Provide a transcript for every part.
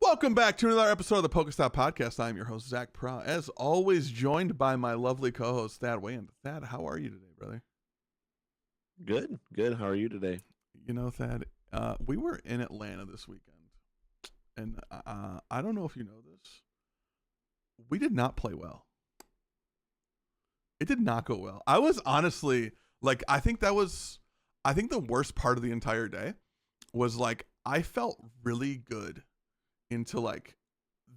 Welcome back to another episode of the PokeStop Podcast. I'm your host, Zach Pra. As always, joined by my lovely co-host, Thad Wayand. Thad, how are you today, brother? Good. How are you today? You know, Thad, we were in Atlanta this weekend, and I don't know if you know this. We did not play well. It did not go well. I was honestly, I think the worst part of the entire day was, I felt really good into,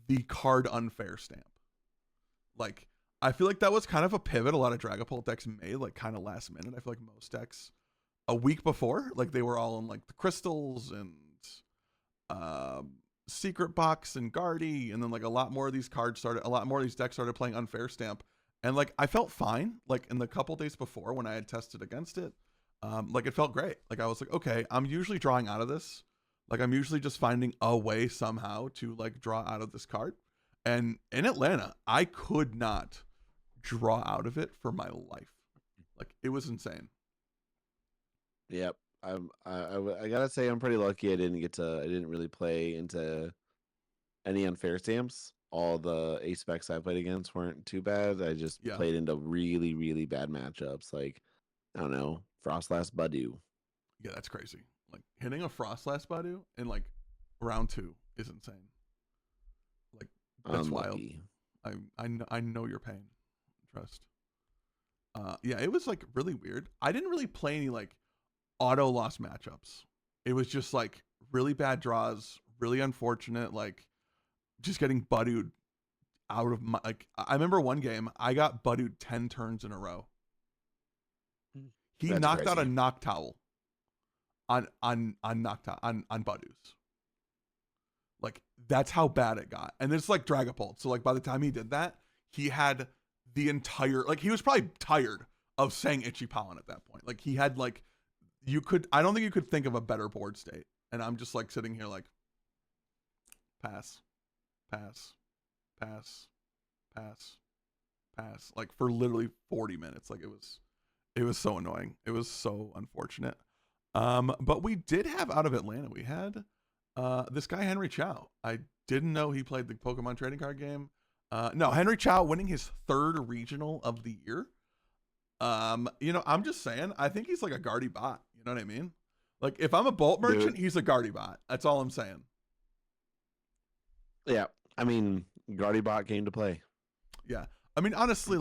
the card unfair stamp. I feel like that was kind of a pivot a lot of Dragapult decks made, kind of last minute. I feel like most decks a week before, they were all in, the Crystals and Secret Box and Guardy, and then, a lot more of these decks started playing unfair stamp. And, I felt fine, in the couple days before when I had tested against it. It felt great. I was like, okay, I'm usually drawing out of this. I'm usually just finding a way somehow to, draw out of this card. And in Atlanta, I could not draw out of it for my life. It was insane. Yep. I gotta say I'm pretty lucky. I didn't really play into any unfair stamps. All the ace specs I played against weren't too bad. I just played into really, really bad matchups. I don't know, Frostlast Budew. Yeah, that's crazy. Hitting a Frostlast Budew in round 2 is insane. That's Unlucky. wild. I know your pain. Trust. Yeah, it was really weird. I didn't really play any auto loss matchups. It was just really bad draws, really unfortunate, just getting Budewed out of my I remember one game I got Budewed 10 turns in a row. He knocked out a Noctowl on Budew's. That's how bad it got. And it's Dragapult. So by the time he did that, he had the entire he was probably tired of saying Itchy Pollen at that point. He had I don't think you could think of a better board state. And I'm just sitting here pass, for literally 40 minutes. It was so annoying. It was so unfortunate. But we did have out of Atlanta, we had this guy Henry Chow. I didn't know he played the Pokemon trading card game. No, Henry Chow winning his 3rd regional of the year. I'm just saying, I think he's a Guardy bot. You know what I mean? If I'm a Bolt merchant, he's a Guardy bot. That's all I'm saying. Yeah, I mean, Guardy bot came to play. Yeah, I mean, honestly,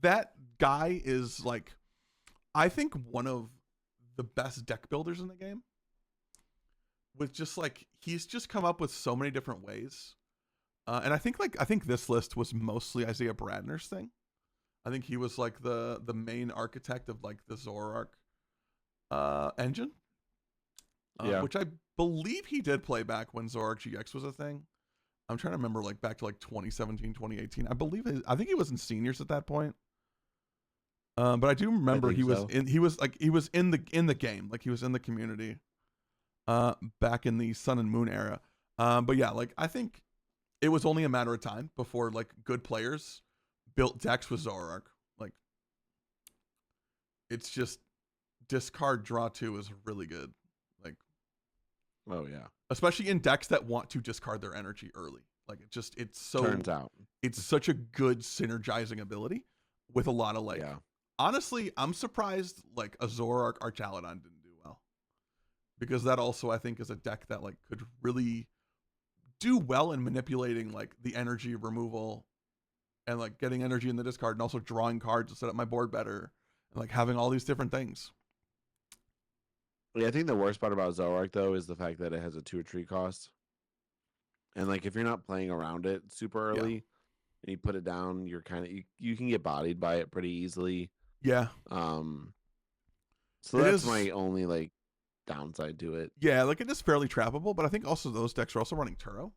that guy is I think one of the best deck builders in the game. With just he's just come up with so many different ways, and I think this list was mostly Isaiah Bradner's thing. I think he was the main architect of the Zoroark engine, which I believe he did play back when Zoroark GX was a thing. I'm trying to remember back to 2017, 2018. I think he was in seniors at that point. But I do remember he was in the game, he was in the community back in the Sun and Moon era. But yeah, I think it was only a matter of time before good players built decks with Zoroark. It's just discard draw 2 is really good. Oh yeah. Especially in decks that want to discard their energy early. Turns out it's such a good synergizing ability with a lot of honestly, I'm surprised a Zoroark Archaludon didn't do well. Because that also I think is a deck that could really do well in manipulating the energy removal and getting energy in the discard and also drawing cards to set up my board better and having all these different things. Yeah, I think the worst part about Zoroark though is the fact that it has a 2-tree cost. And if you're not playing around it super early and you put it down, you're you can get bodied by it pretty easily. Yeah. So that's my only downside to it. Yeah, it is fairly trappable, but I think also those decks are also running Turo.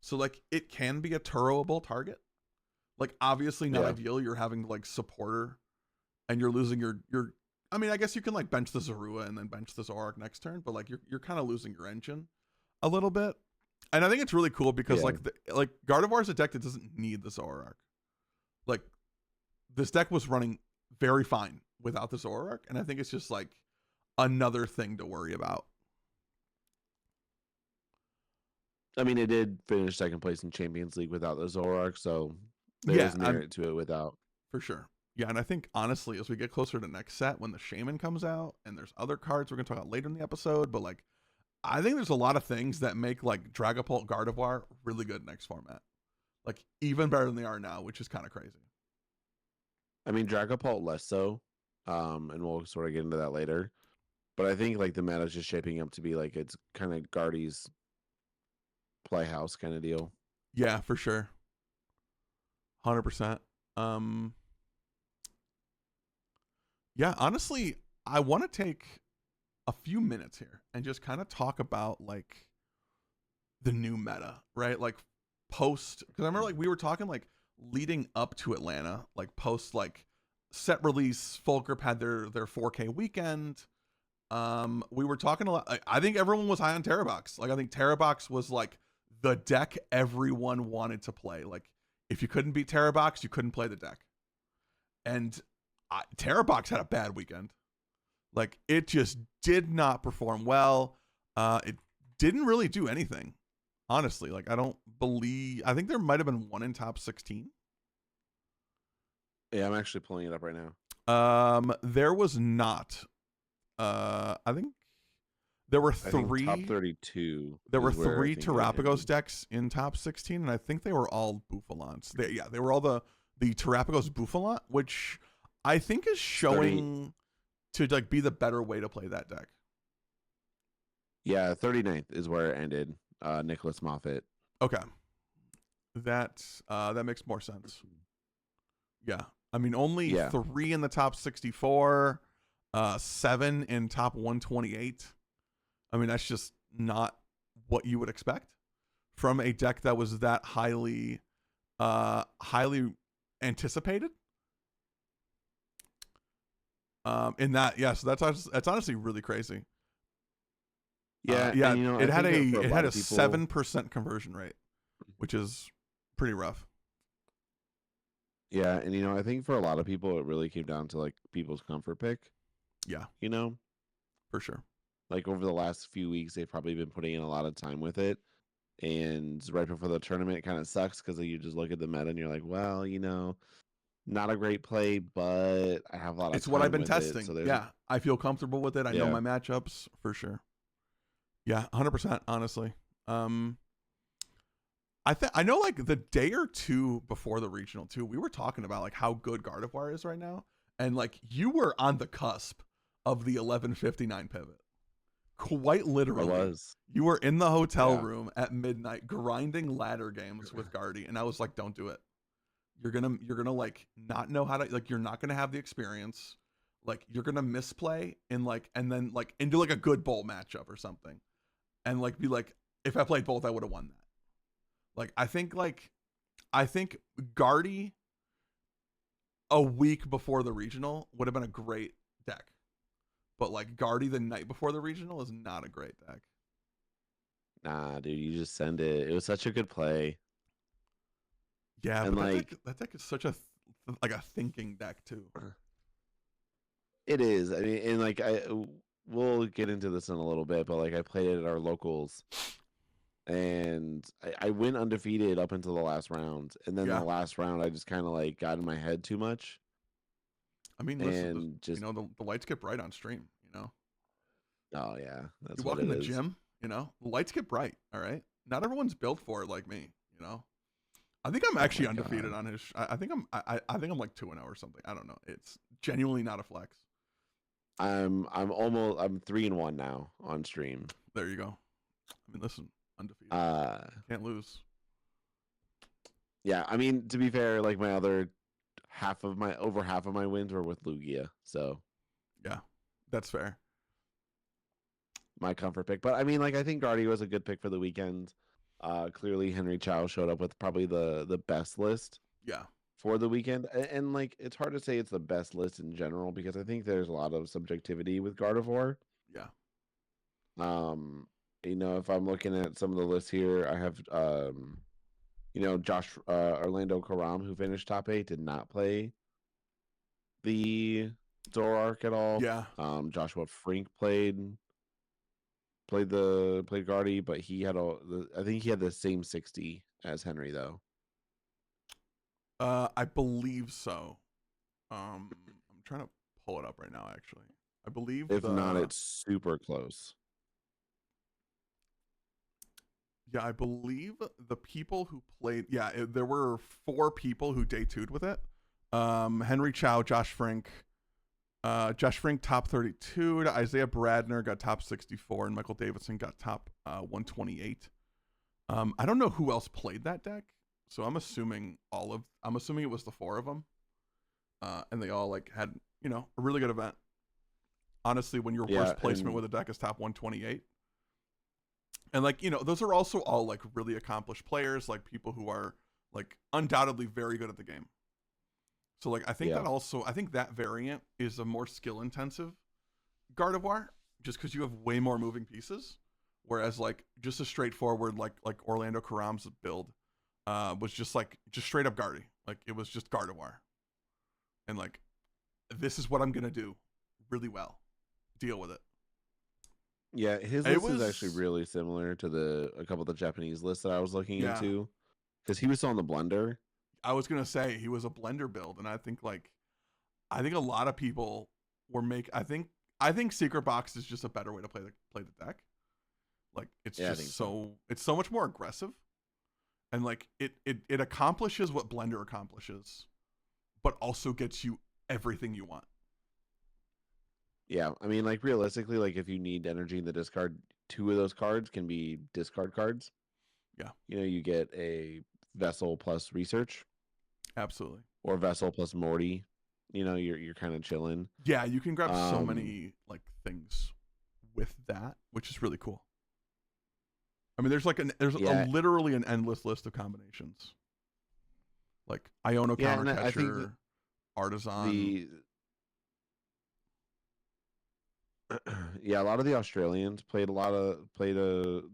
So it can be a Turoable target. Obviously not ideal. You're having supporter and you're losing your I mean, I guess you can bench the Zorua and then bench the Zoroark next turn, but you're kind of losing your engine a little bit. And I think it's really cool because Gardevoir is a deck that doesn't need the Zoroark. This deck was running very fine without the Zoroark, and I think it's just another thing to worry about. I mean, it did finish second place in Champions League without the Zoroark, so there Yeah, is merit to it without. for sure. Yeah, and I think honestly, as we get closer to next set, when the Shaman comes out, and there's other cards we're gonna talk about later in the episode, but like, I think there's a lot of things that make like Dragapult Gardevoir really good next format, like even better than they are now, which is kind of crazy. I mean, Dragapult less so, and we'll sort of get into that later. But I think like the meta is just shaping up to be like it's kind of Guardy's playhouse kind of deal. Yeah, for sure. 100%. Yeah, honestly, I want to take a few minutes here and just kind of talk about like the new meta, right? Like post, because I remember like we were talking like leading up to Atlanta, like post like set release, Fulgrim had their 4K weekend. We were talking a lot. I think everyone was high on Terrabox. Like I think Terrabox was like the deck everyone wanted to play. Like if you couldn't beat Terrabox, you couldn't play the deck. And Terrabox had a bad weekend. Like it just did not perform well. It didn't really do anything, honestly. Like I think there might have been one in top 16. Yeah, I'm actually pulling it up right now. There was not. I think there were three top 32. There were three Terrapagos decks in top 16, and I think they were all Bouffalants. They were all the Terrapagos Bouffalant, which I think is showing to like be the better way to play that deck. Yeah, 39th is where it ended. Nicholas Moffat. Okay. That makes more sense. Yeah. I mean only 3 in the top 64, 7 in top 128. I mean that's just not what you would expect from a deck that was that highly anticipated. In that, so that's honestly really crazy. Yeah, and, it had a 7% conversion rate, which is pretty rough. Yeah, and I think for a lot of people it really came down to like people's comfort pick. Yeah. For sure. Like over the last few weeks they've probably been putting in a lot of time with it. And right before the tournament it kind of sucks because you just look at the meta and you're like, well, not a great play, but I have a lot of It's what I've been testing. I feel comfortable with it. I know my matchups for sure. Yeah, 100%, honestly. I know like the day or two before the regional too, we were talking about like how good Gardevoir is right now. And like you were on the cusp of the 11:59 pivot. Quite literally. I was. You were in the hotel room at midnight grinding ladder games with Guardy, and I was like, don't do it. You're gonna like not know how to, like you're not gonna have the experience. Like you're gonna misplay and then do like a good bowl matchup or something. And like be like, if I played both, I would have won that. Like I think Guardy a week before the regional would have been a great deck. But like Guardy the night before the regional is not a great deck. Nah, dude, you just send it. It was such a good play. Yeah, and but that deck is such a thinking deck too. It is. I mean, and we'll get into this in a little bit, but like I played it at our locals, and I went undefeated up until the last round, and then the last round I just kind of like got in my head too much. I mean, listen, the lights get bright on stream, Oh yeah, that's you walk in the gym, the lights get bright. All right, not everyone's built for it like me, I think I'm actually undefeated on his. I think I'm like 2-0 or something. I don't know. It's genuinely not a flex. I'm 3-1 now on stream. There you go. I mean, listen, undefeated. Can't lose. Yeah, I mean, to be fair, like my other over half of my wins were with Lugia, so yeah, that's fair. My comfort pick, but I mean, like I think Guardy was a good pick for the weekend. Clearly Henry Chow showed up with probably the best list. Yeah. For the weekend, and like it's hard to say it's the best list in general because I think there's a lot of subjectivity with Gardevoir. Yeah. If I'm looking at some of the lists here, I have Josh Orlando Karam, who finished top 8, did not play the Zoroark at all. Yeah. Joshua Frink played played Guardy, but he had I think he had the same 60 as Henry though. I believe so. I'm trying to pull it up right now. Actually, I believe if not, it's super close. Yeah, I believe the people who played. Yeah, there were 4 people who day 2'd with it. Henry Chow, Josh Frank. Josh Frank top 32. Isaiah Bradner got top 64, and Michael Davidson got top 128. I don't know who else played that deck, so I'm assuming it was the 4 of them, and they all like had a really good event. Honestly, when your worst placement with a deck is top 128, and like those are also all like really accomplished players, like people who are like undoubtedly very good at the game. So like I think that variant is a more skill intensive Gardevoir, just because you have way more moving pieces, whereas like just a straightforward like Orlando Karam's build was just straight up Guardy. Like it was just Gardevoir, and like this is what I'm gonna do really well. Deal with it. Yeah, his list is actually really similar to a couple of the Japanese lists that I was looking into, because he was still on the blender. I was gonna say he was a blender build, and I think a lot of people were I think Secret Box is just a better way to play the deck. Like it's it's so much more aggressive, and like it accomplishes what blender accomplishes, but also gets you everything you want. Yeah, I mean, like realistically, like if you need energy in the discard, 2 of those cards can be discard cards. Yeah, you get a Vessel plus Research. Absolutely. Or Vessel plus Morty. You're kind of chilling. Yeah, you can grab so many like things with that, which is really cool. I mean, there's literally an endless list of combinations. Like Iono Countercatcher, Artisan. A lot of the Australians played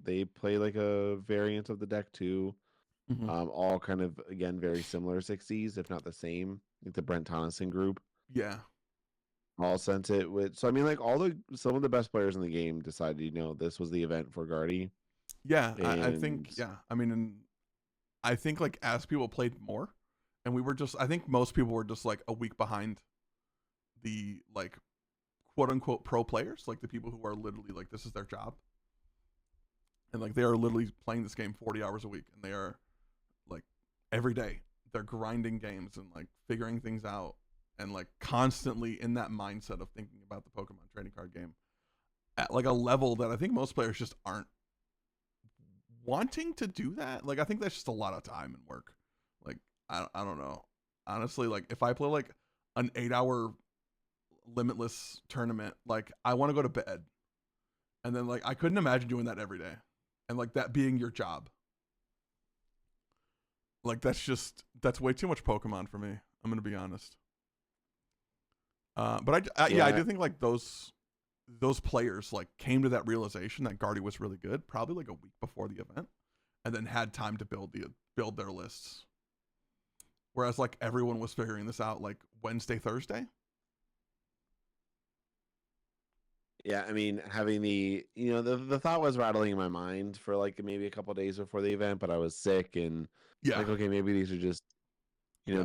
they play like a variant of the deck too. Mm-hmm. All kind of, again, very similar 60s, if not the same. Like the Brent Tonneson group. Yeah. All sent it with. So, I mean, like some of the best players in the game decided, this was the event for Guardy. Yeah, I think, yeah. I mean, and I think like as people played more, and I think most people were just like a week behind the like quote unquote pro players, like the people who are literally like, this is their job. And like they are literally playing this game 40 hours a week, and they are like every day they're grinding games and like figuring things out, and like constantly in that mindset of thinking about the Pokemon trading card game at like a level that I think most players just aren't wanting to do that. Like I think that's just a lot of time and work. Like I don't know. Honestly, like if I play like an 8-hour limitless tournament, like I want to go to bed. And then like I couldn't imagine doing that every day. And like that being your job. Like that's way too much Pokemon for me. I'm gonna be honest. But I do think like those players like came to that realization that Guardy was really good probably like a week before the event, and then had time to build their lists. Whereas like everyone was figuring this out like Wednesday, Thursday. Yeah, I mean, having the thought was rattling in my mind for like maybe a couple of days before the event, but I was sick and like, okay, maybe these are just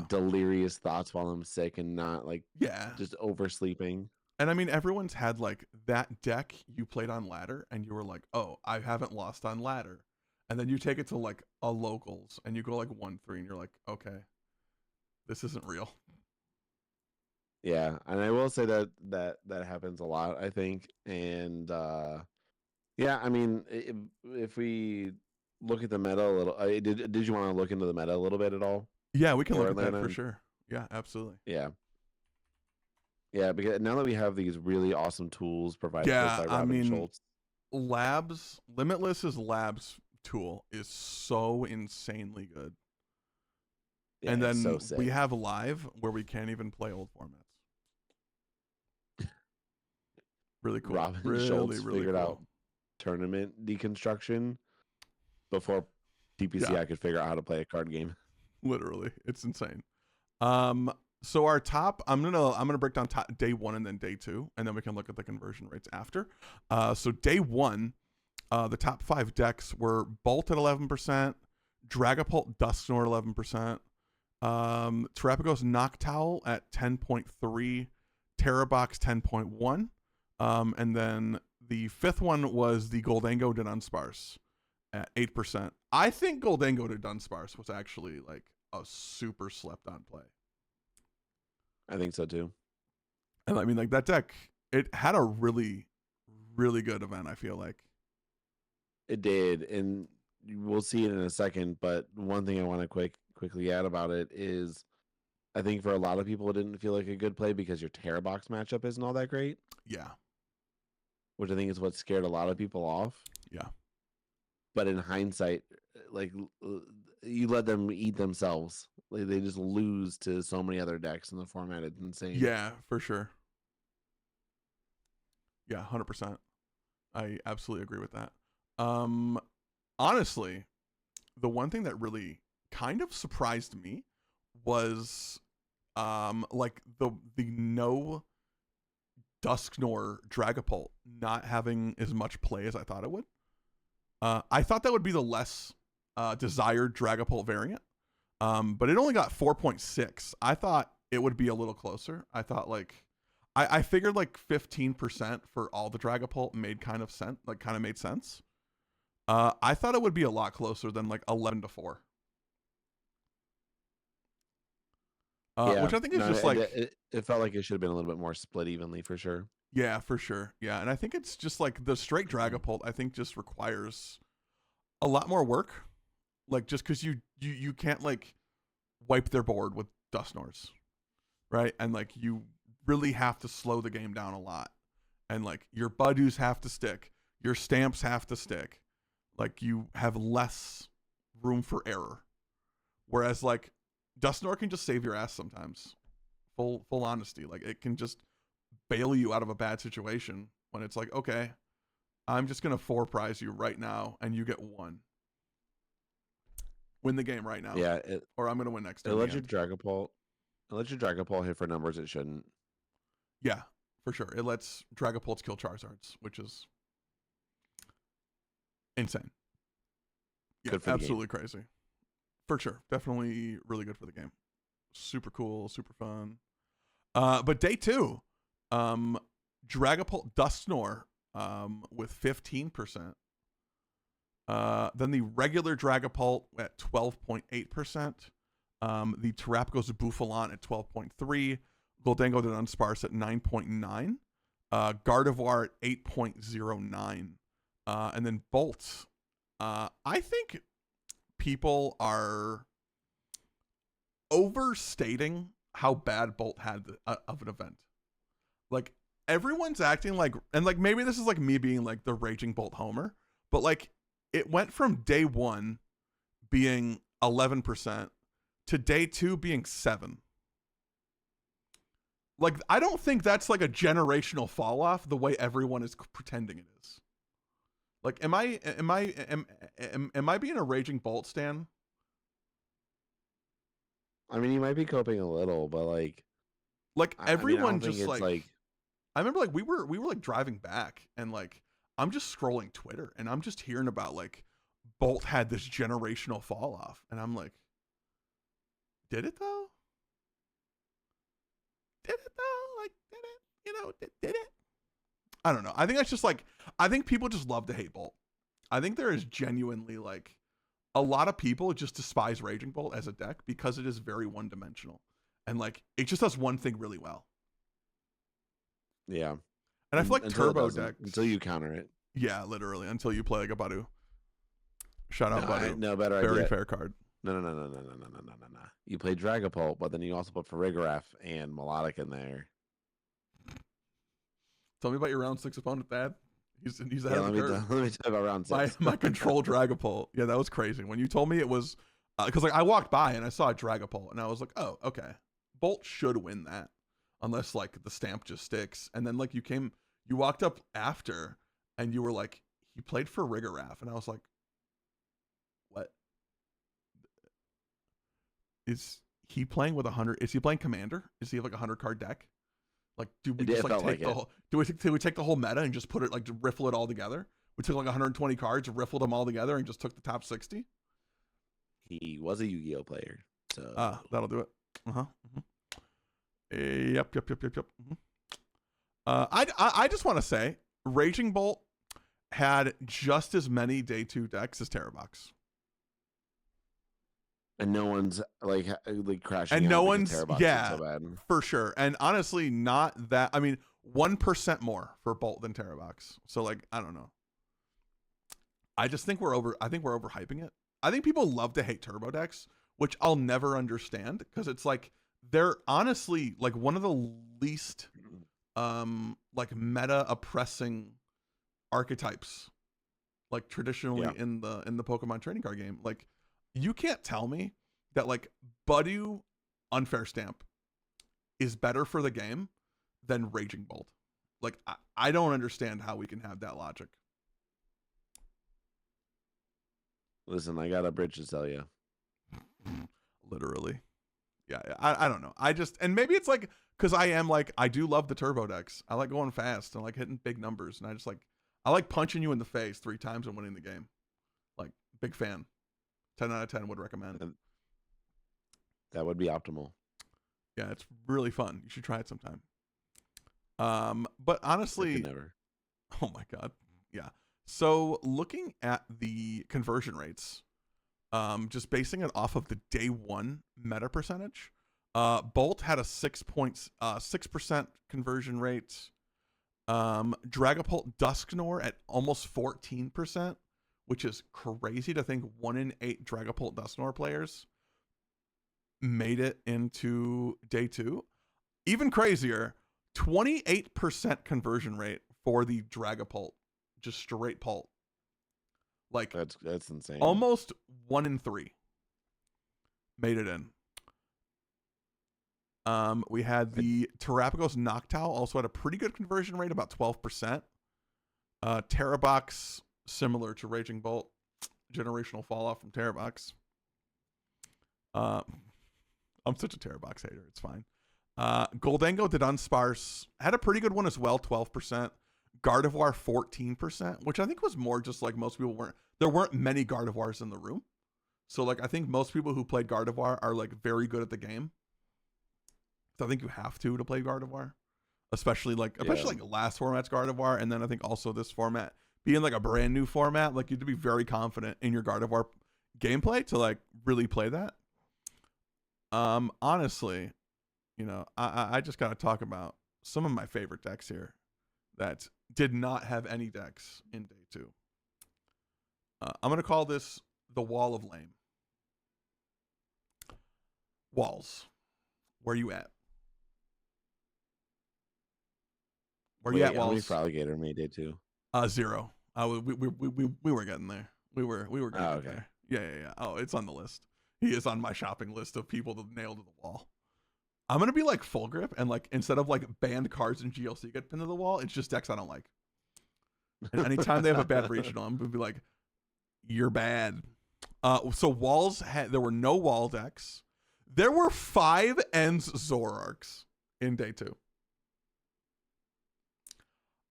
delirious thoughts while I'm sick and not like just oversleeping. And I mean, everyone's had like that deck you played on ladder, and you were like, oh, I haven't lost on ladder, and then you take it to like a locals and you go like 1-3, and you're like, okay, this isn't real. Yeah, and I will say that happens a lot, I think. And yeah, I mean, if we look at the meta a little, did you want to look into the meta a little bit at all? Yeah, we can look at that for sure. Yeah, absolutely. Yeah, because now that we have these really awesome tools provided by Robin Schultz, Limitless's Labs tool is so insanely good. Yeah, and then we have live where we can't even play old formats. Really cool. Robin Schultz figured out tournament deconstruction before TPCI could figure out how to play a card game. Literally, it's insane. So our top, I'm gonna break down day 1 and then day 2, and then we can look at the conversion rates after. So day 1, The top 5 decks were Bolt at 11%, Dragapult Dusknoir 11%, Terrapagos Noctowl at 10.3, Terrabox 10.1, and then the 5th one was the Goldango to Dunsparce at 8%. I think Goldango to Dunsparce was actually like a super slept on play. I think so too. And I mean, like, that deck, it had a really, really good event, I feel like. It did, and we'll see it in a second, but one thing I want to quickly add about it is I think for a lot of people it didn't feel like a good play because your Terrabox matchup isn't all that great. Yeah. Which I think is what scared a lot of people off. Yeah. But in hindsight, like, you let them eat themselves. Like, they just lose to so many other decks in the format. It's insane. Yeah, for sure. Yeah, 100%. I absolutely agree with that. Honestly, the one thing that really kind of surprised me was like the no Dusknoir Dragapult not having as much play as I thought it would. I thought that would be the less desired Dragapult variant, but it only got 4.6. I thought it would be a little closer. I thought like I figured like 15% for all the Dragapult made kind of made sense. I thought it would be a lot closer than like 11-4. Which I think is just like it felt like it should have been a little bit more split evenly for sure. Yeah, for sure. Yeah, and I think it's just like the straight Dragapult, I think just requires a lot more work. Like, just because you can't like wipe their board with Dusknoirs, right? And like you really have to slow the game down a lot. And like your Budews have to stick, your stamps have to stick. Like you have less room for error. Whereas like Dusknoir can just save your ass sometimes. Full honesty. Like it can just bail you out of a bad situation when it's like, okay, I'm just gonna 4-prize you right now and you get 1. Win the game right now. Yeah, or I'm gonna win next time. Let your Dragapult hit for numbers it shouldn't. Yeah, for sure. It lets Dragapults kill Charizards, which is insane. Yeah, absolutely crazy. For sure. Definitely really good for the game. Super cool, super fun. But day 2, Dragapult Dusknoir with 15%. Then the regular Dragapult at 12.8%. The Terrapagos Bouffalon at 12.3%. Goldango to Dunsparce at 9.9%. Gardevoir at 8.09%. And then Bolt. I think people are overstating how bad Bolt had of an event. Like everyone's acting like, and like maybe this is like me being like the raging Bolt homer, but like it went from day 1 being 11% to day 2 being 7%. Like I don't think that's like a generational fall off the way everyone is pretending it is. Like am I being a raging Bolt stan? I mean, you might be coping a little, but like everyone just like I remember like we were like driving back and like I'm just scrolling Twitter and I'm just hearing about like Bolt had this generational fall off and I'm like, did it though? Like did it? You know, did it? I don't know. I think that's just like I think people just love to hate Bolt. I think there is genuinely like a lot of people just despise Raging Bolt as a deck because it is very one-dimensional. And like it just does one thing really well. Yeah. And I feel like turbo decks until you counter it. Yeah, literally. Until you play like a Budew. Shout out Budew. No better Very idea. fair card. No. You play Dragapult, but then you also put Farigiraf and Melodic in there. Tell me about your round 6 opponent, Thad. He's ahead of the curve. Let me talk about round 6. My control Dragapult. Yeah, that was crazy. When you told me it was because like I walked by and I saw a Dragapult and I was like, oh, okay. Bolt should win that. Unless like the stamp just sticks. And then like you walked up after and you were like, he played for Farigiraf. And I was like, what? Is he playing with 100? Is he playing Commander? Is he have like a 100 card deck? Like, do we just like take the whole? Do we take the whole meta and just put it like to riffle it all together? We took like 120 cards, riffled them all together, and just took the top 60. He was a Yu-Gi-Oh player, so That'll do it. Yep. I just want to say, Raging Bolt had just as many day 2 decks as Terrabox. and no one's like crashing. And out no because one's, Terrabox yeah, is so bad. for sure. And honestly, not that, I mean, 1% more for Bolt than Terrabox. So like, I don't know. I just think we're overhyping it. I think people love to hate turbo decks, which I'll never understand because it's like they're honestly like one of the least like meta oppressing archetypes like traditionally in the Pokemon trading card game. Like you can't tell me that like Budew Unfair Stamp is better for the game than Raging Bolt. Like I don't understand how we can have that logic. Listen, I got a bridge to sell you. Literally. Yeah, I don't know. I just, and maybe it's like, because I do love the turbo decks. I like going fast and I like hitting big numbers. And I like punching you in the face 3 times and winning the game. Like, big fan. 10 out of 10 would recommend. That would be optimal. Yeah, it's really fun. You should try it sometime. But honestly, never. Oh my God. Yeah. So looking at the conversion rates, just basing it off of the day 1 meta percentage, Bolt had a 6% conversion rate. Dragapult Dusknoir at almost 14%, which is crazy to think 1 in 8 Dragapult Dusknoir players made it into day 2. Even crazier, 28% conversion rate for the Dragapult. Just straight Pult. Like that's insane. Almost 1 in 3 made it in. We had the Terrapagos Noctowl also had a pretty good conversion rate, about 12%. Terrabox, similar to Raging Bolt, generational fall off from Terrabox. I'm such a Terrabox hater. It's fine. Goldango did unsparse, had a pretty good one as well, 12%. Gardevoir 14%, which I think was more just like most people there weren't many Gardevoirs in the room. So like I think most people who played Gardevoir are like very good at the game. So I think you have to play Gardevoir. Especially like last format's Gardevoir, and then I think also this format being like a brand new format, like you have to be very confident in your Gardevoir gameplay to like really play that. Honestly, you know, I just gotta talk about some of my favorite decks here that did not have any decks in day 2. I'm going to call this the Wall of Lame. Walls. Where you at? Where you at, Walls? How many Froligator made day 2? 0. We were getting there. We were getting there. Yeah. Oh, it's on the list. He is on my shopping list of people to nail to the wall. I'm going to be like Full Grip, and like instead of like banned cards and GLC get pinned to the wall, it's just decks I don't like. And anytime they have a bad regional, I'm going to be like, you're bad. So walls there were no wall decks. There were 5 Ends Zoroarks in day 2.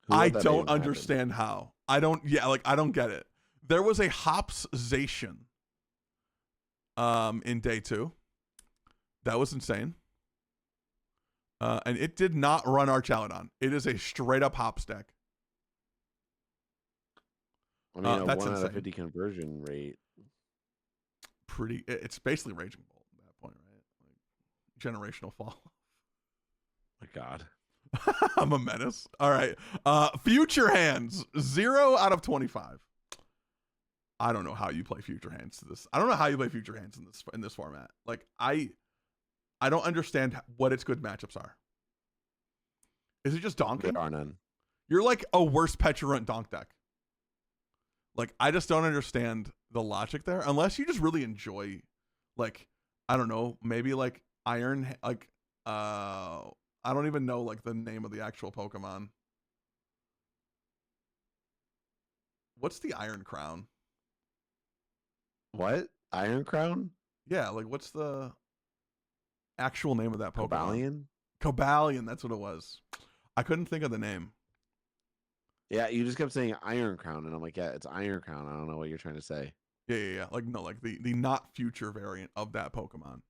I don't understand how. I don't get it. There was a Hopsation in day 2. That was insane. And it did not run Archaludon. It is a straight up Hops deck. I mean, that's 1 out of 50 conversion rate. It's basically Raging Bolt at that point, right? Like, generational fall. My God. I'm a menace. All right. Future Hands, 0 out of 25. I don't know how you play Future Hands to this. I don't know how you play Future Hands in this format. Like I don't understand what its good matchups are. Is it just donking? There are none. You're like a worse Petulant donk deck. Like, I just don't understand the logic there. Unless you just really enjoy, like, I don't know, maybe like Iron, like, I don't even know like the name of the actual Pokemon. What's the Iron Crown? What? Iron Crown? Yeah, like what's the actual name of that Pokemon? Cobalion? Cobalion, that's what it was. I couldn't think of the name. Yeah, you just kept saying Iron Crown, and I'm like, yeah, it's Iron Crown. I don't know what you're trying to say. Yeah. Like no, like the not future variant of that Pokemon.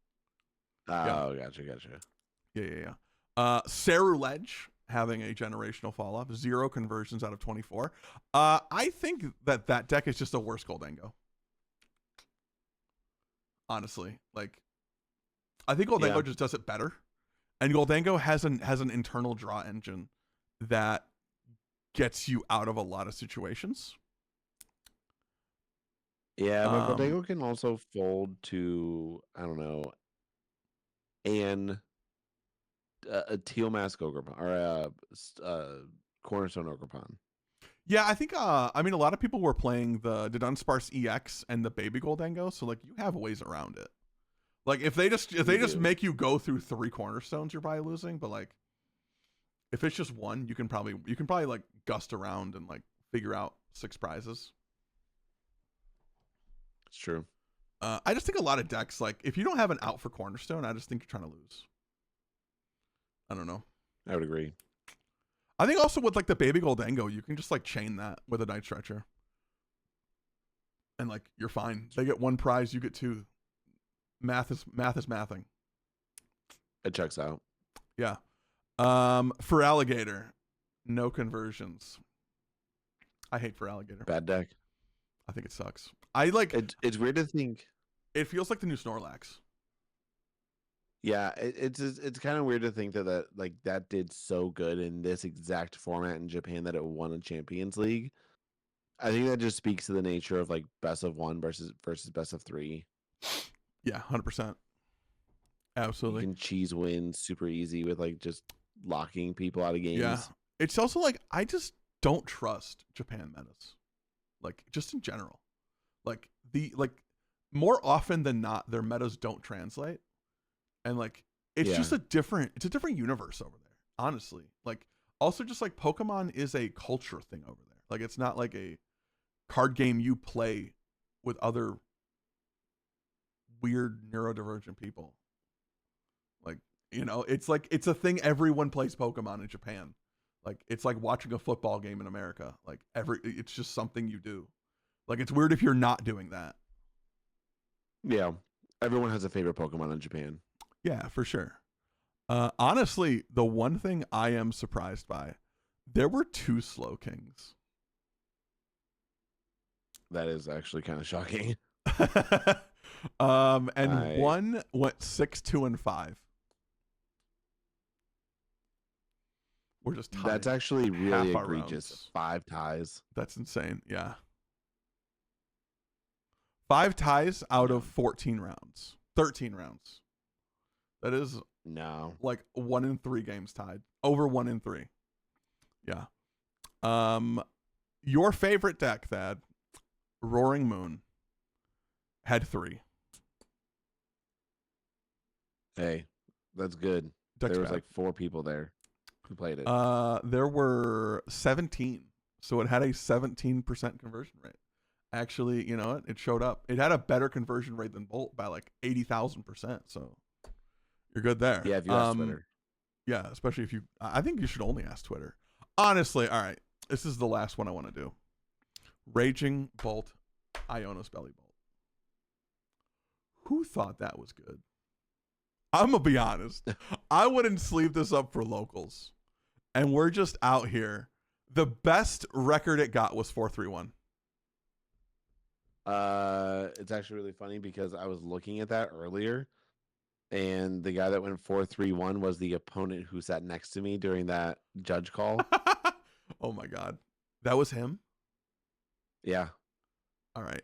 Yeah. Oh, gotcha. Yeah. Ceruledge having a generational fall off, 0 conversions out of 24. I think that deck is just a worse Goldango. Honestly, like I think Goldango just does it better, and Goldango has an internal draw engine that gets you out of a lot of situations. Yeah, but Budew can also fold to, I don't know, a Teal Mask Ogrepon or a Cornerstone Ogrepon. Yeah, I think I mean a lot of people were playing the Dunsparce EX and the Baby Goldango, so like you have ways around it. Like if they just make you go through 3 cornerstones, you're probably losing. But like if it's just one, you can probably like gust around and like figure out 6 prizes. It's true. I just think a lot of decks, like if you don't have an out for cornerstone, I just think you're trying to lose. I don't know. I would agree. I think also with like the Baby Goldango, you can just like chain that with a Night Stretcher. And like you're fine. They get 1 prize, you get 2. Math is mathing. It checks out. Yeah. For Alligator, no conversions. I hate for Alligator. Bad deck. I think it sucks. I like it's weird to think. It feels like the new Snorlax. Yeah, it's kind of weird to think that like that did so good in this exact format in Japan that it won a Champions League. I think that just speaks to the nature of like best of 1 versus best of 3. Yeah, 100%. Absolutely. You can cheese win super easy with like just locking people out of games. Yeah. It's also like I just don't trust Japan metas. Like just in general. Like more often than not their metas don't translate. And like it's just a different universe over there, honestly. Like also just like Pokemon is a culture thing over there. Like it's not like a card game you play with other weird neurodivergent people. Like, you know, it's like it's a thing everyone plays Pokemon in Japan. Like it's like watching a football game in America. Like it's just something you do. Like it's weird if you're not doing that. Yeah. Everyone has a favorite Pokemon in Japan. Yeah, for sure. Honestly, the one thing I am surprised by, there were 2 Slowkings. That is actually kind of shocking. One went 6, 2, and 5. We're just tied. That's actually really egregious. 5 ties. That's insane. Yeah. 5 ties out of 14 rounds. 13 rounds. That is like 1 in 3 games tied. Over 1 in 3. Yeah. Your favorite deck, Thad, Roaring Moon, had 3. Hey, that's good. There was like 4 people there who played it. There were 17. So it had a 17% conversion rate. Actually, you know what? It showed up. It had a better conversion rate than Bolt by like 80,000%. So you're good there. Yeah, if you ask Twitter. Yeah, especially if you... I think you should only ask Twitter. Honestly, all right. This is the last one I want to do. Raging Bolt, Ionos Belly Bolt. Who thought that was good? I'm going to be honest. I wouldn't sleeve this up for locals. And we're just out here. The best record it got was 4-3-1. It's actually really funny because I was looking at that earlier, and the guy that went 4-3-1 was the opponent who sat next to me during that judge call. Oh my God. That was him? Yeah. All right.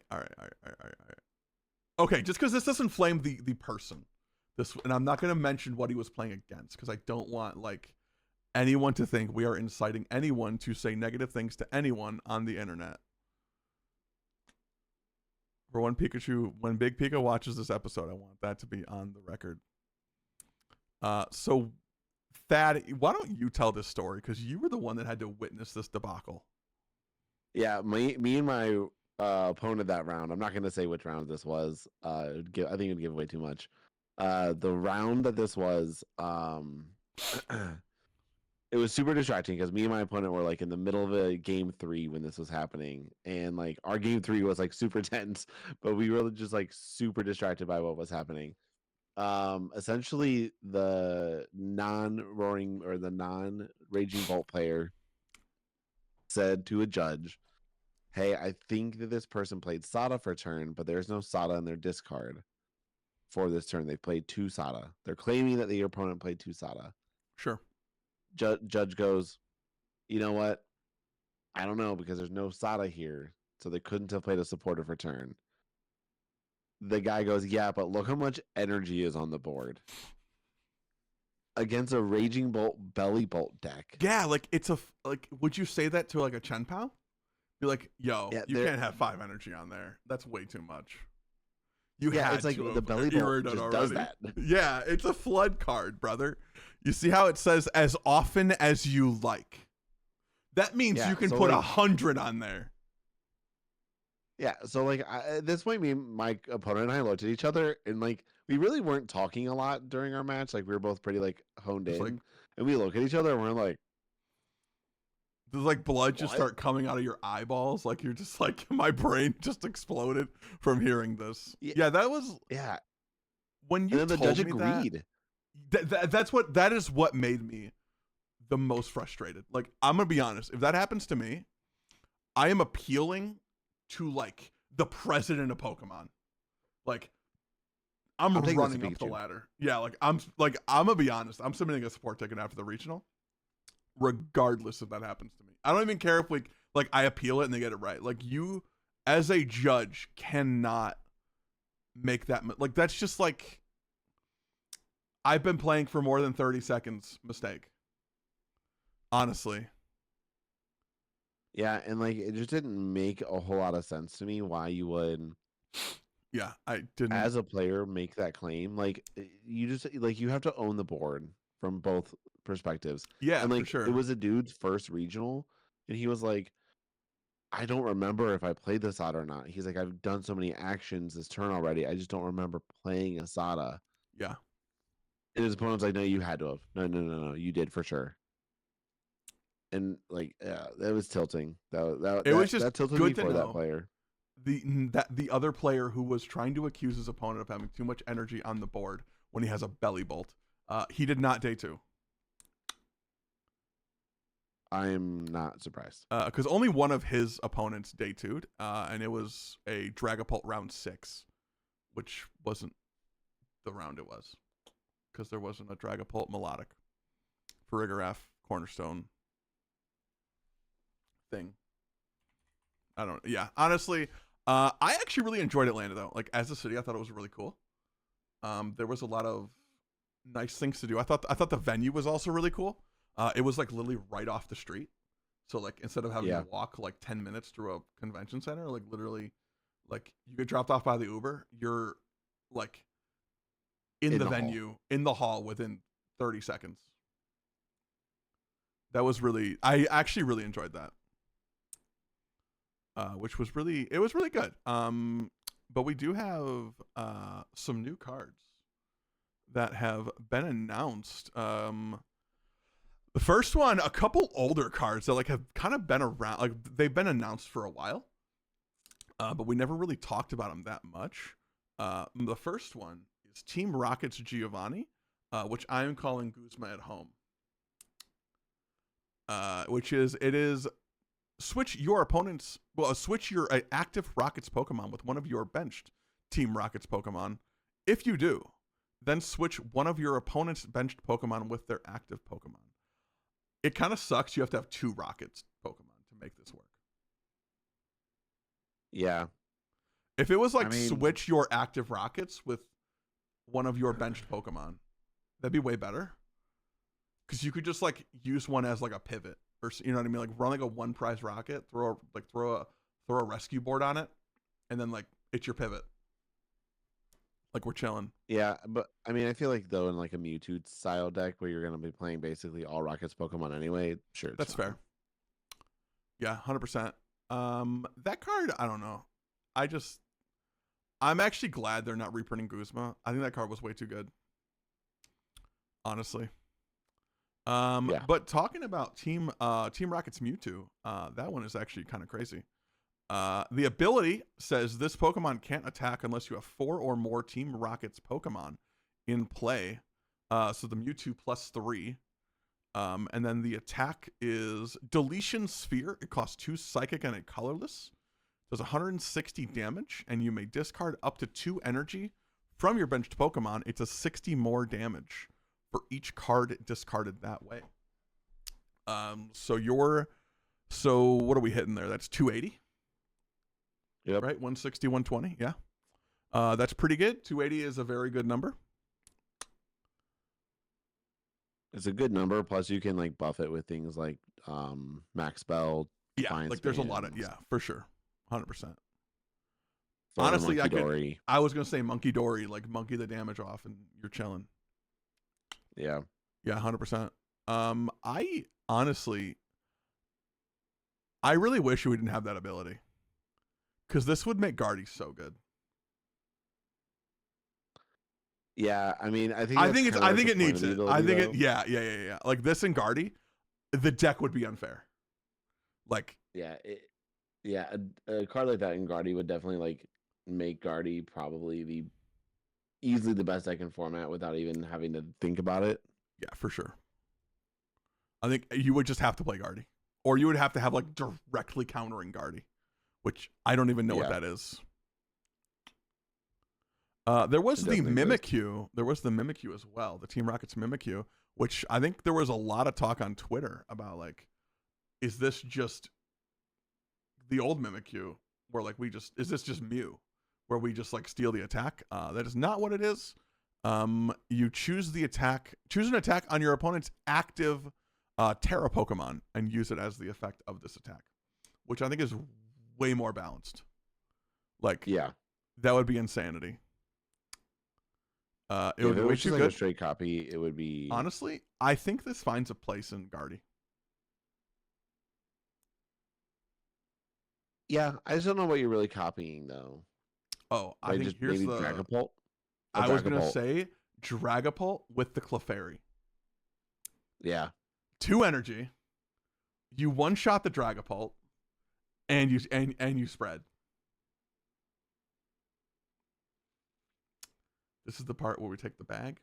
Okay, just because this doesn't flame the person. And I'm not going to mention what he was playing against because I don't want like anyone to think we are inciting anyone to say negative things to anyone on the internet. For when Big Pika watches this episode, I want that to be on the record. So Thad, why don't you tell this story? Because you were the one that had to witness this debacle. Yeah, me and my opponent that round. I'm not going to say which round this was. I think it would give away too much. The round that this was, it was super distracting because me and my opponent were like in the middle of a game 3 when this was happening, and like our game 3 was like super tense, but we were just like super distracted by what was happening. Essentially the non-roaring or the non-raging bolt player said to a judge, hey, I think that this person played Sada for turn, but there's no Sada in their discard for this turn. They played 2 Sada. They're claiming that the opponent played 2 Sada. Sure. Judge goes, you know what? I don't know, because there's no Sada here, so they couldn't have played a supporter for turn. The guy goes, yeah, but look how much energy is on the board against a Raging Bolt Belly Bolt deck. Yeah, like it's like. Would you say that to like a Chen Pao? Be like, yo, Yeah, you can't have 5 energy on there. That's way too much. You yeah, had it's like to the Belly Bolt already just does that. Yeah, it's a flood card, brother. You see how it says as often as you like. That means Yeah, you can so put like- 100 on there. Yeah, so like at this point, me and my opponent and I looked at each other, and like we really weren't talking a lot during our match. Like we were both pretty like honed Just in, like- and we look at each other and we're like, Does like blood just What? start coming out of your eyeballs? Like you're just like, my brain just exploded from hearing this. Yeah. Yeah, that was yeah. when you And then the told judge me agreed. that is what made me the most frustrated. Like, I'm gonna be honest, if that happens to me, I am appealing to like the president of Pokemon. Like, I'm taking this running to up the Pikachu. ladder. Yeah, like I'm gonna be honest, I'm submitting a support ticket after the regional, regardless if that happens to me. I don't even care if I appeal it and they get it right. Like, you as a judge cannot make that like, that's just like, I've been playing for more than 30 seconds mistake. Honestly. Yeah, and like it just didn't make a whole lot of sense to me why you would, Yeah, I didn't. as a player, make that claim. Like you just like you have to own the board from both perspectives. Yeah, And like for sure. it was a dude's first regional, and he was like, I don't remember if I played the Sada or not. He's like, I've done so many actions this turn already. I just don't remember playing a Sada. Yeah. And his opponent's like, no, you had to have. No, you did for sure. And like, yeah, that was tilting. That was just that tilted good me to for know. that player. The other player who was trying to accuse his opponent of having too much energy on the board when he has a belly bolt, he did not day 2. I'm not surprised. Because only one of his opponents day 2'd, and it was a Dragapult round 6, which wasn't the round it was, because there wasn't a Dragapult melodic Farigiraf Cornerstone thing. I don't. Yeah, honestly, I actually really enjoyed Atlanta though. Like, as a city, I thought it was really cool. There was a lot of nice things to do. I thought the venue was also really cool. It was like literally right off the street. So like, instead of having to walk like 10 minutes through a convention center, like literally, like you get dropped off by the Uber, you're like in the venue, in the hall within 30 seconds. That was really, I actually really enjoyed that. Which was really, it was really good. But we do have some new cards that have been announced. The first one, a couple older cards that like have kind of been around, like they've been announced for a while, but we never really talked about them that much. The first one is Team Rocket's Giovanni, which I am calling Guzma at home. It is switch your active Rockets Pokemon with one of your benched Team Rockets Pokemon. If you do, then switch one of your opponent's benched Pokemon with their active Pokemon. It kind of sucks. You have to have 2 Rockets Pokemon to make this work. Yeah. If it was like switch your active Rockets with one of your benched Pokemon, that'd be way better. Because you could just like use one as like a pivot, or you know what I mean, like run like a 1 prize rocket, throw a rescue board on it, and then like it's your pivot. Like we're chilling. Yeah, but I mean, I feel like though in like a Mewtwo style deck where you're gonna be playing basically all Rockets Pokemon anyway, sure, that's fair. Yeah, 100%. That card, I don't know. I'm actually glad they're not reprinting Guzma. I think that card was way too good. Honestly. Yeah. But talking about Team Rocket's Mewtwo, that one is actually kind of crazy. The ability says this Pokemon can't attack unless you have 4 or more Team Rocket's Pokemon in play. So the Mewtwo +3. And then the attack is Deletion Sphere. It costs 2 Psychic and a Colorless. Does 160 damage, and you may discard up to 2 energy from your benched Pokemon. It does 60 more damage for each card discarded that way. So what are we hitting there? That's 280. Yep. Right, 160, 120. Yeah, that's pretty good. 280 is a very good number. It's a good number. Plus, you can like buff it with things like max spell. Yeah, like there's a lot of for sure, 100%. Honestly, I was gonna say Monkey Dory, like monkey the damage off, and you're chilling. Yeah. Yeah, 100%. I honestly, I really wish we didn't have that ability, because this would make Guardy so good. Yeah, I mean, I think it needs it. I think it. Yeah. Like this and Guardy, the deck would be unfair. Like a card like that in Guardy would definitely like make Guardy probably easily the best deck in format without even having to think about it. Yeah, for sure. I think you would just have to play Guardy, or you would have to have like directly countering Guardy, which I don't even know what that is. There was the Mimikyu. There was the Mimikyu as well. The Team Rocket's Mimikyu, which I think there was a lot of talk on Twitter about, like, is this just the old Mimikyu where like is this just Mew where we just like steal the attack? That is not what it is. You choose an attack on your opponent's active Terra Pokemon and use it as the effect of this attack, which I think is way more balanced. Like, yeah, that would be insanity. It would be way too good. Like a straight copy, it would be. Honestly, I think this finds a place in Guardy. Yeah, I just don't know what you're really copying though. Oh, I think here's the Dragapult. I was gonna say Dragapult with the Clefairy. Yeah. 2 energy. You one-shot the Dragapult, and you spread. This is the part where we take the bag,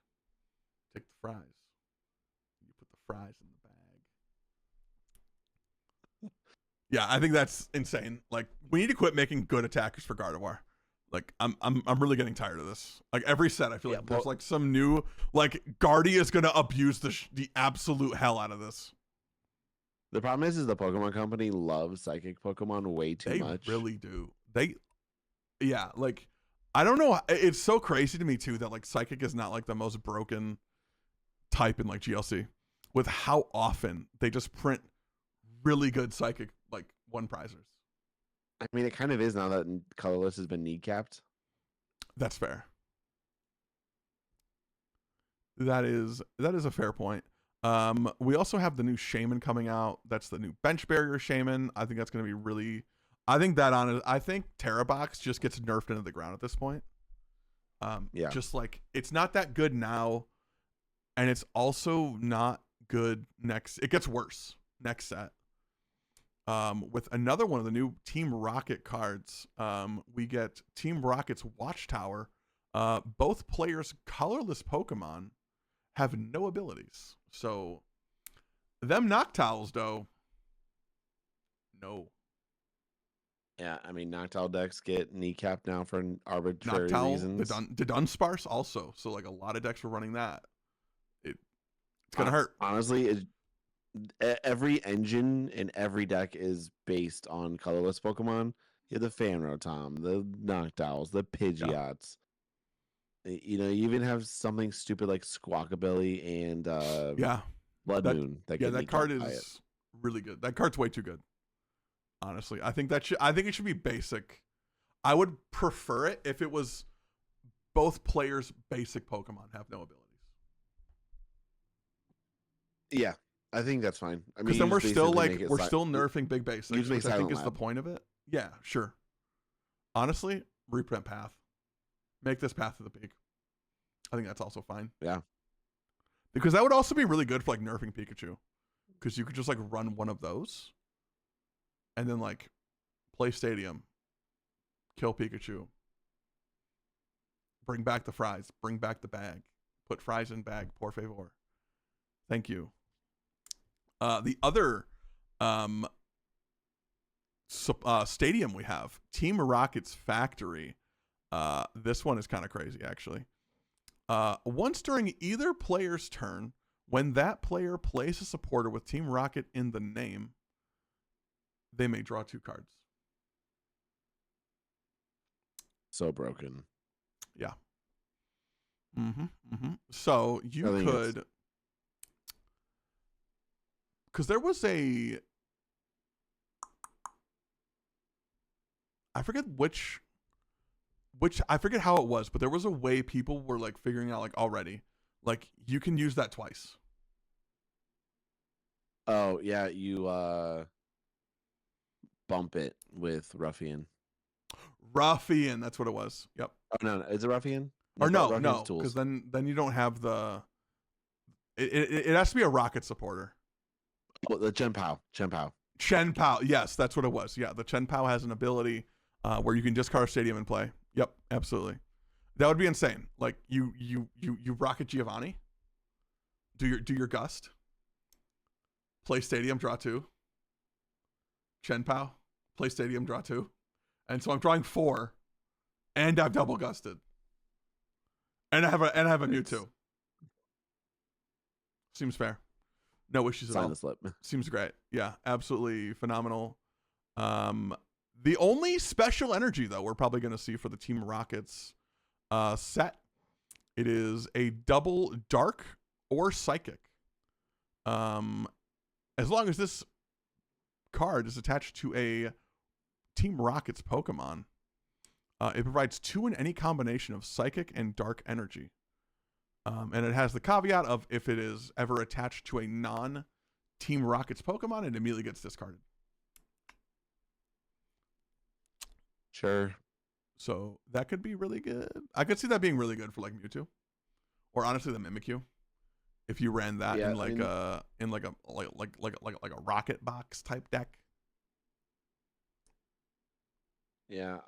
take the fries. You put the fries in the bag. Yeah, I think that's insane. Like, we need to quit making good attackers for Gardevoir. Like, I'm really getting tired of this. Like, every set, I feel like there's like some new, like, Guardy is gonna abuse the absolute hell out of this. The problem is the Pokemon Company loves Psychic Pokemon way too much. They really do. Like, I don't know. It's so crazy to me too that like Psychic is not like the most broken type in like GLC, with how often they just print really good Psychic like 1-prizers. I mean, it kind of is now that Colorless has been kneecapped. That's fair. That is a fair point. We also have the new Shaman coming out. That's the new Bench Barrier Shaman. I think that's going to be really. I think Terra Box just gets nerfed into the ground at this point. Just like it's not that good now, and it's also not good next. It gets worse next set. With another one of the new Team Rocket cards, we get Team Rocket's Watchtower. Both players' colorless Pokemon have no abilities. So, them Noctowls, though, no. Yeah, I mean, Noctowl decks get kneecapped now for arbitrary reasons. The Dunsparce also. So, like, a lot of decks were running that. It's going to hurt. Honestly, every engine in every deck is based on colorless Pokemon. You have the Fanrotom, the Noctowls, the Pidgeots. Yeah. You know, you even have something stupid like Squawkabilly and Blood Moon. That card is really good. That card's way too good. Honestly, I think it should be basic. I would prefer it if it was both players' basic Pokemon have no abilities. Yeah, I think that's fine. I mean, because then we're still nerfing big basics, which I think is the point of it. Yeah, sure. Honestly, reprint Path. Make this Path to the Peak. I think that's also fine. Yeah. Because that would also be really good for like nerfing Pikachu. Because you could just like run one of those and then like play Stadium, kill Pikachu, bring back the fries, bring back the bag, put fries in bag, por favor. Thank you. The other stadium we have, Team Rocket's Factory. This one is kind of crazy, actually. Once during either player's turn, when that player plays a supporter with Team Rocket in the name, they may draw 2 cards. So broken. Yeah. So you could, because there was I forget I forget how it was, but there was a way people were like figuring out like already, like you can use that twice. Oh yeah, you bump it with Ruffian. Ruffian, that's what it was. Yep. Oh no, is it Ruffian? Or no, because then you don't have the. It has to be a Rocket supporter. Oh, the Chen Pao. Chen Pao, yes, that's what it was. Yeah, the Chen Pao has an ability where you can discard a stadium and play. Yep, absolutely. That would be insane. Like you Rocket Giovanni. Do your Gust. Play stadium, draw 2. Chen Pao, play stadium, draw 2. And so I'm drawing 4, and I've double gusted. And I have a Mewtwo. Seems fair. No issues at all. Sign the slip. Seems great. Yeah, absolutely phenomenal. The only special energy though we're probably going to see for the Team Rockets set, it is a double Dark or Psychic. As long as this card is attached to a Team Rocket's Pokemon, it provides 2 in any combination of Psychic and Dark energy. And it has the caveat of if it is ever attached to a non-Team Rocket's Pokemon, it immediately gets discarded. Sure. So that could be really good. I could see that being really good for like Mewtwo, or honestly the Mimikyu, if you ran that in like a Rocket box type deck. Yeah,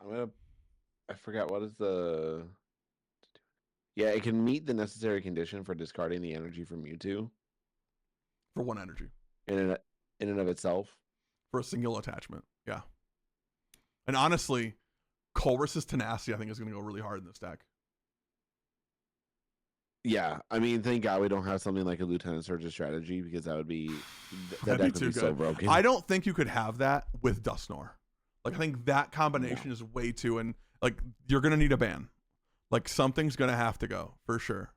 I forgot what is the. Yeah, it can meet the necessary condition for discarding the energy from Mewtwo. For 1 energy. In and of itself. For a single attachment, yeah. And honestly, Colress's Tenacity I think is going to go really hard in this deck. Yeah, I mean, thank God we don't have something like a Lieutenant Surge's strategy, because that would be that deck would be so broken. I don't think you could have that with Dusknoir. Like I think that combination is way too, and like you're going to need a ban. Like something's going to have to go for sure.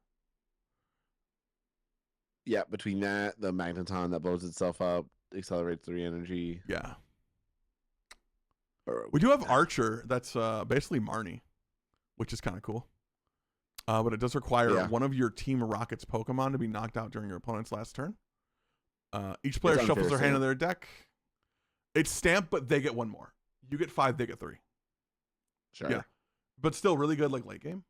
Yeah, between that, the Magneton that blows itself up, accelerates 3 energy. Yeah. We do have Archer that's basically Marnie, which is kind of cool. But it does require one of your Team Rocket's Pokemon to be knocked out during your opponent's last turn. Each player shuffles their hand in their deck. It's stamped, but they get 1 more. You get 5, they get 3. Sure. Yeah. But still really good like late game.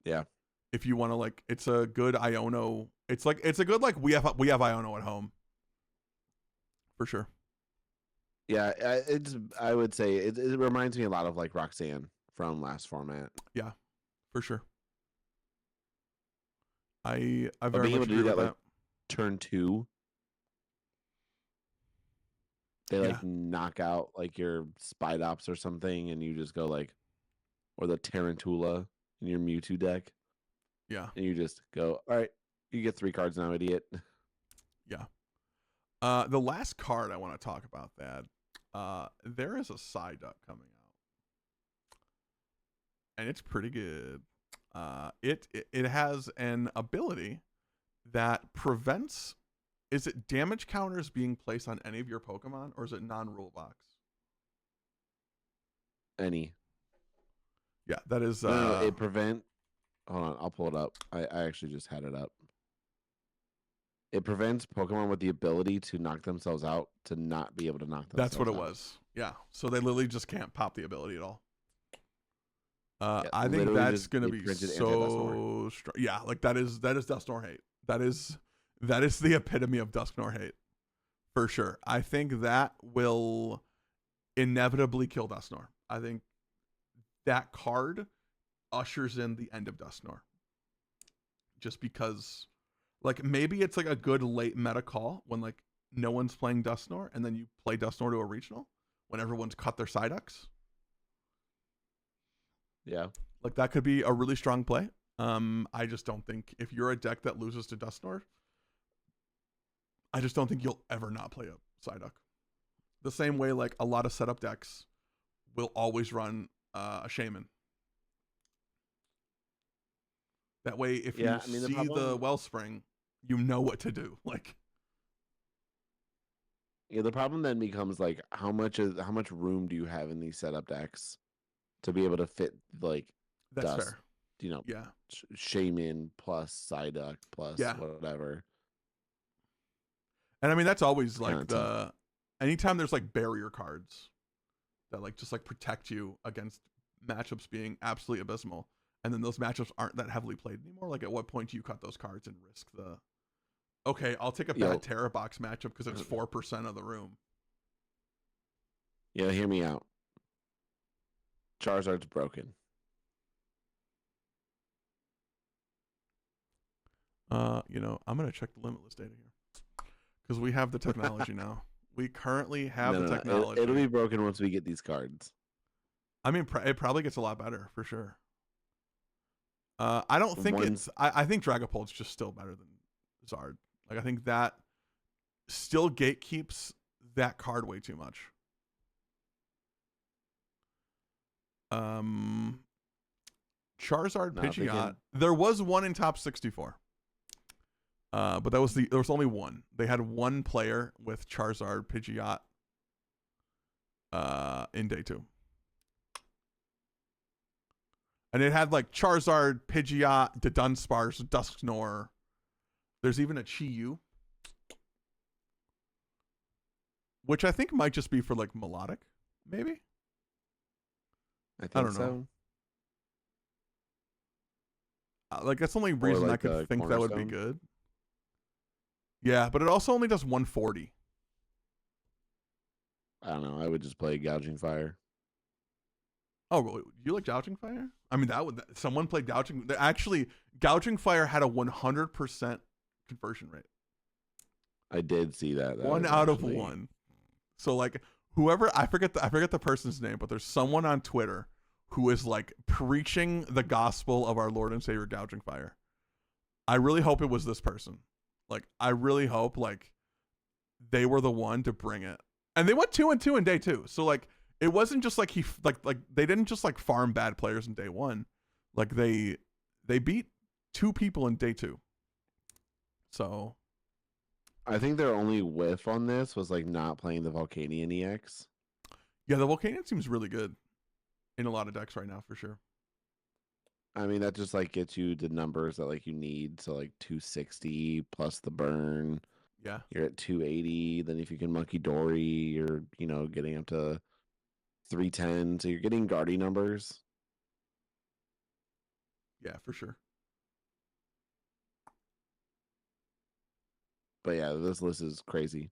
Yeah. If you want to like, it's a good Iono. It's a good like we have Iono at home. For sure. Yeah, I would say it reminds me a lot of like Roxanne from last format. Yeah, for sure. I very being able much to agree do that with like turn 2. They like knock out like your Spidops or something, and you just go like, or the Tarantula in your Mewtwo deck. Yeah. And you just go, all right, you get 3 cards now, idiot. Yeah. The last card I want to talk about, that there is a Psyduck coming out, and it's pretty good. It has an ability that prevents. Is it damage counters being placed on any of your Pokemon, or is it non-rule box? Any. Yeah, that is. No, it prevent. Hold on, I'll pull it up. I actually just had it up. It prevents Pokemon with the ability to knock themselves out to not be able to knock themselves out. That's what it was. Yeah, so they literally just can't pop the ability at all. I think that's going to be so strong. Yeah, like that is Dusknoir hate. That is the epitome of Dusknoir hate, for sure. I think that will inevitably kill Dusknoir. I think that card ushers in the end of Dusknoir. Just because, like, maybe it's like a good late meta call when like no one's playing Dusknoir, and then you play Dusknoir to a regional when everyone's cut their Psyducks. Yeah. Like that could be a really strong play. I just don't think if you're a deck that loses to Dusknoir, I just don't think you'll ever not play a Psyduck. The same way like a lot of setup decks will always run a Shaman. That way, if you see the Wellspring, you know what to do. Like, yeah, the problem then becomes like how much room do you have in these setup decks to be able to fit like that's Dust, fair. you know, Yeah, Shaman plus Psyduck plus whatever. And I mean that's always like anytime there's like barrier cards that like just like protect you against matchups being absolutely abysmal, and then those matchups aren't that heavily played anymore. Like at what point do you cut those cards and risk the okay, I'll take a bad Terra Box matchup because it's 4% of the room. Yeah, hear me out. Charizard's broken. I'm gonna check the limitless data here because we have the technology now. We currently have the technology. It'll be broken once we get these cards. I mean, it probably gets a lot better for sure. I don't think I think Dragapult's just still better than Zard. Like I think that still gatekeeps that card way too much. Charizard, Pidgeot. There was one in top 64. But there was only one. They had one player with Charizard, Pidgeot in day 2. And it had like Charizard, Pidgeot, the Dunsparce, Dusknoir. There's even a Chi-Yu, which I think might just be for like melodic, maybe. I don't know. Like that's the only reason like I could think that would be good. Yeah, but it also only does 140. I don't know. I would just play Gouging Fire. Oh, you like Gouging Fire? I mean, someone played Gouging. Actually, Gouging Fire had a 100% conversion rate. I did see that. One out of one. So like whoever I forget the person's name, but there's someone on Twitter who is like preaching the gospel of our Lord and Savior Gouging Fire. I really hope it was this person. Like I really hope like they were the one to bring it. And they went 2-2 in day 2. So like it wasn't just like like they didn't just like farm bad players in day 1. Like they beat 2 people in day 2. So I think their only whiff on this was like not playing the Volcanion EX. Yeah, the Volcanion seems really good in a lot of decks right now for sure. I mean, that just like gets you the numbers that like you need. So like 260 plus the burn. Yeah. You're at 280. Then if you can Monkey Dory, you're, getting up to 310. So you're getting Guardy numbers. Yeah, for sure. But yeah, this list is crazy.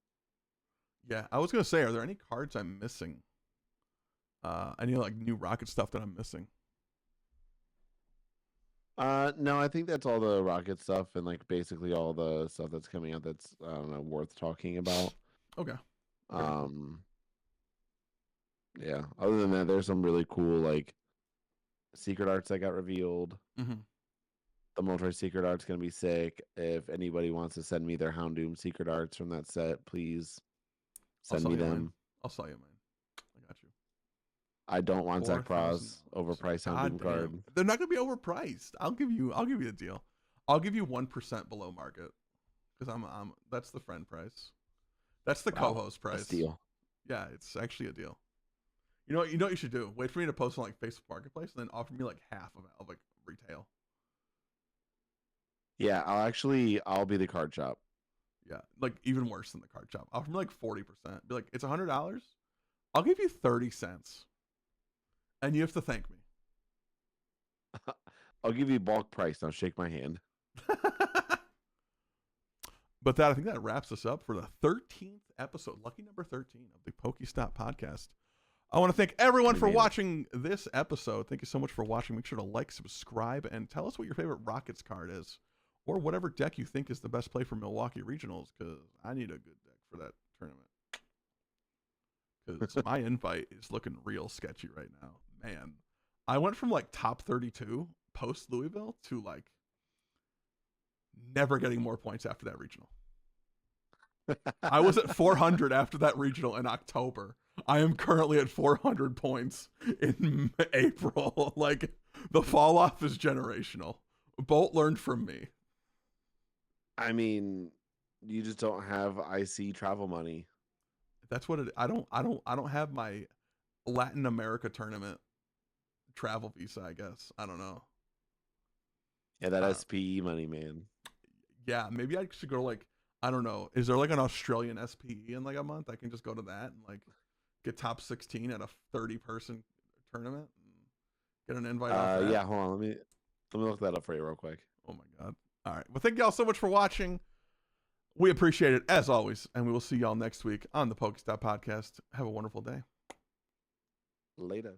Yeah, I was gonna say, are there any cards I'm missing? Any like new Rocket stuff that I'm missing? No, I think that's all the Rocket stuff and like basically all the stuff that's coming out that's I don't know worth talking about. Okay. Yeah. Other than that, there's some really cool like secret arts that got revealed. Mm-hmm. The Moltres secret art's gonna be sick. If anybody wants to send me their Houndoom secret arts from that set, please send me them. Mine. I'll sell you mine. I got you. I don't want Zach Pros overpriced Houndoom card. They're not gonna be overpriced. I'll give you a deal. I'll give you 1% below market because I'm that's the friend price. That's the co-host price. That's deal. Yeah, it's actually a deal. You know what you should do? Wait for me to post on like Facebook Marketplace and then offer me like half of like retail. Yeah, I'll be the card shop. Yeah, like even worse than the card shop. Offer me like 40%. Be like, it's $100. I'll give you 30 cents, and you have to thank me. I'll give you bulk price. Now shake my hand. But I think that wraps us up for the 13th episode, lucky number 13 of the PokeStop Podcast. I want to thank everyone for watching this episode. Thank you so much for watching. Make sure to like, subscribe, and tell us what your favorite Rockets card is, or whatever deck you think is the best play for Milwaukee Regionals, because I need a good deck for that tournament. Because my invite is looking real sketchy right now. Man, I went from like top 32 post Louisville to like never getting more points after that regional. I was at 400 after that regional in October. I am currently at 400 points in April. Like, the fall off is generational. Bolt learned from me. I mean, you just don't have IC travel money. That's what it. I don't have my Latin America tournament travel visa, I guess. I don't know. Yeah, that SPE money, man. Yeah, maybe I should go to, like, I don't know. Is there like an Australian SPE in like a month? I can just go to that and like get top 16 at a 30-person tournament and get an invite off that. Yeah, hold on. Let me look that up for you real quick. Oh my God. All right. Well, thank y'all so much for watching. We appreciate it as always, and we will see y'all next week on the PokeStop Podcast. Have a wonderful day. Later.